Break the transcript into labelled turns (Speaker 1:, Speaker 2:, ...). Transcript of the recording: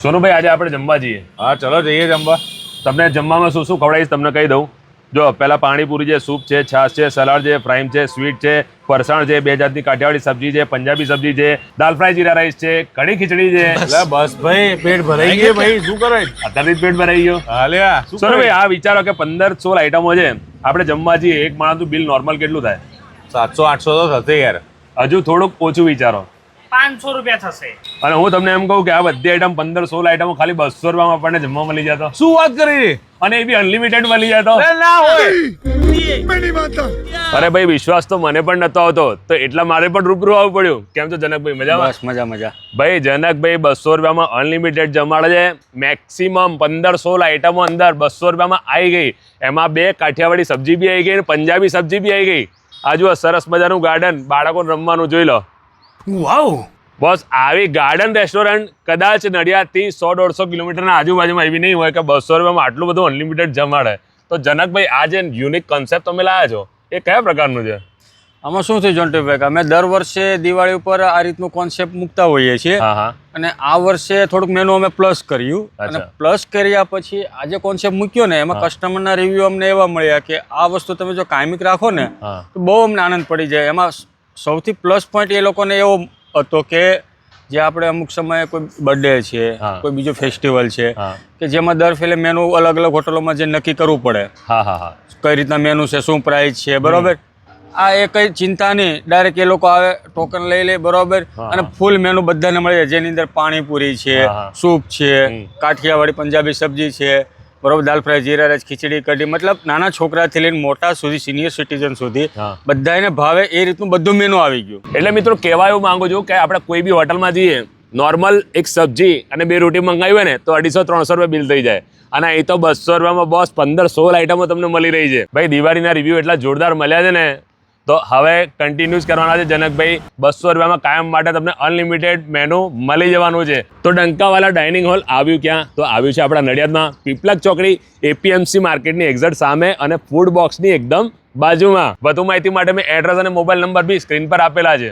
Speaker 1: સોનુભાઈ આજે આપણે જમવા જઈએ.
Speaker 2: હા ચલો જઈએ જમવા.
Speaker 1: તમને જમવામાં શું શું ખવડાવીશ તમને કહી દઉં. જો પહેલા પાણીપુરી છે, સૂપ છે, છાશ છે, સલાડ છે, ફ્રાઈમ છે, સ્વીટ છે, ફરસાણ છે, બે જાતની કાઠિયાવાડી સબ્જી છે, પંજાબી સબ્જી છે, દાલ ફ્રાય જીરા રાઈસ છે, કઢી ખીચડી છે.
Speaker 2: એટલે બસ ભાઈ પેટ ભરાઈ ગયું ભાઈ, શું કરે
Speaker 1: અત્યારથી જ પેટ ભરાઈ ગયો.
Speaker 2: હાલ્યા
Speaker 1: સોનુભાઈ આ વિચારો કે 15-16 આઈટમો છે, આપણે જમવા જઈએ, એક માણસનું બિલ નોર્મલ કેટલું થાય?
Speaker 2: 700-800 તો થશે યાર.
Speaker 1: હજુ થોડુંક ઓછું વિચારો.
Speaker 3: 500 રૂપિયા થશે.
Speaker 1: અને હું તમને એમ કહું કે આ બધી આઈટમ 15-16 આઈટમો ખાલી 200 રૂપિયામાં આપણને જમવા મળી જતો,
Speaker 2: શું વાત કરી?
Speaker 1: અને એ બી અનલિમિટેડ મળી જતો.
Speaker 2: ના હોય.
Speaker 1: અરે ભાઈ વિશ્વાસ તો મને પણ નતો આવતો, તો એટલા મારે પણ રૂબરૂ આવવું પડ્યું. કેમ છો જનકભાઈ, મજામાં?
Speaker 4: બસ મજા મજા.
Speaker 1: ભાઈ જનકભાઈ 200 રૂપિયામાં અનલિમિટેડ જમાડે છે. મેક્સિમમ 15-16 આઈટમો અંદર 200 રૂપિયામાં આવી ગઈ. એમાં 2 કાઠિયાવાડી સબ્જી બી આવી ગઈ અને પંજાબી સબ્જી બી આવી ગઈ. આ જુઓ સરસ મજાનું ગાર્ડન, બાળકોને રમવાનું જોઈ લો.
Speaker 4: વાવ.
Speaker 1: બસ આવી ગાર્ડન રેસ્ટોરન્ટ કદાચ નડિયાદથી 100-150 કિલોમીટરના આજુબાજુમાં એવી નહીં હોય કે 200 રૂપિયામાં આટલું બધું અનલિમિટેડ જમાડે. તો જનકભાઈ આ જે યુનિક કોન્સેપ્ટ તમે લાવ્યા છો એ કયા પ્રકારનું છે?
Speaker 4: આમાં શું થયું જોન્ટીભાઈ, અમે દર વર્ષે દિવાળી ઉપર આ રીતનું કોન્સેપ્ટ મૂકતા હોઈએ છીએ.
Speaker 1: હા હા.
Speaker 4: અને આ વર્ષે થોડુંક મેનુ અમે પ્લસ કર્યું. અને પ્લસ કર્યા પછી આ જે કોન્સેપ્ટ મૂક્યો ને એમાં કસ્ટમરના રિવ્યુ અમને એવા મળ્યા કે આ વસ્તુ તમે જો કાયમિક રાખો ને તો બહુ અમને આનંદ પડી જાય. એમાં સૌથી પ્લસ પોઈન્ટ એ લોકોને એવો હતો કે જે આપણે અમુક સમયે કોઈ બર્થડે છે, કોઈ બીજો ફેસ્ટિવલ છે કે જેમાં દર ફેલે મેનુ અલગ અલગ હોટલોમાં જે નક્કી કરવું પડે.
Speaker 1: હા હા હા.
Speaker 4: કઈ રીતના મેનુ છે, શું પ્રાઇસ છે, બરોબર. આ એ કઈ ચિંતા નહીં, ડાયરેક્ટ એ લોકો આવે, ટોકન લઈ લે, બરોબર. અને ફૂલ મેનુ બધાને મળી જાય, જેની અંદર પાણીપુરી છે, સૂપ છે, કાઠિયાવાડી પંજાબી સબ્જી છે, બરોબર, દાલ ફ્રાય જીરા રાઈસ, ખીચડી કઢી, મતલબ નાના છોકરાથી લઈને મોટા સુધી, સિનિયર સિટીઝન સુધી બધાને ભાવે એ રીતનું બધું મેનુ આવી ગયું.
Speaker 1: એટલે મિત્રો કહેવા એવું માંગુ છું કે આપણે કોઈ બી હોટલમાં જઈએ, નોર્મલ એક સબ્જી અને 2 રોટી મંગાવી હોય ને તો 250-300 રૂપિયા બિલ થઈ જાય. અને અહીં તો 200 રૂપિયામાં બસ 15-16 આઈટમો તમને મળી રહી છે. ભાઈ દિવાળીના રિવ્યુ એટલા જોરદાર મળ્યા છે ને, તો હવે કન્ટિન્યુઅસ કરવાના છે જનકભાઈ. 200 રૂપિયામાં કાયમ માટે તમને અનલિમિટેડ મેનુ મળી જવાનું છે. તો ડંકાવાલા ડાઇનિંગ હોલ આવ્યું ક્યાં? તો આવ્યું છે આપણા નડિયાદમાં પીપલક ચોકડી, APMC માર્કેટની એક્ઝેક્ટ સામે અને ફૂડ બોક્સની એકદમ બાજુમાં. વધુ માહિતી માટે મેં એડ્રેસ અને મોબાઈલ નંબર બી સ્ક્રીન પર આપેલા છે.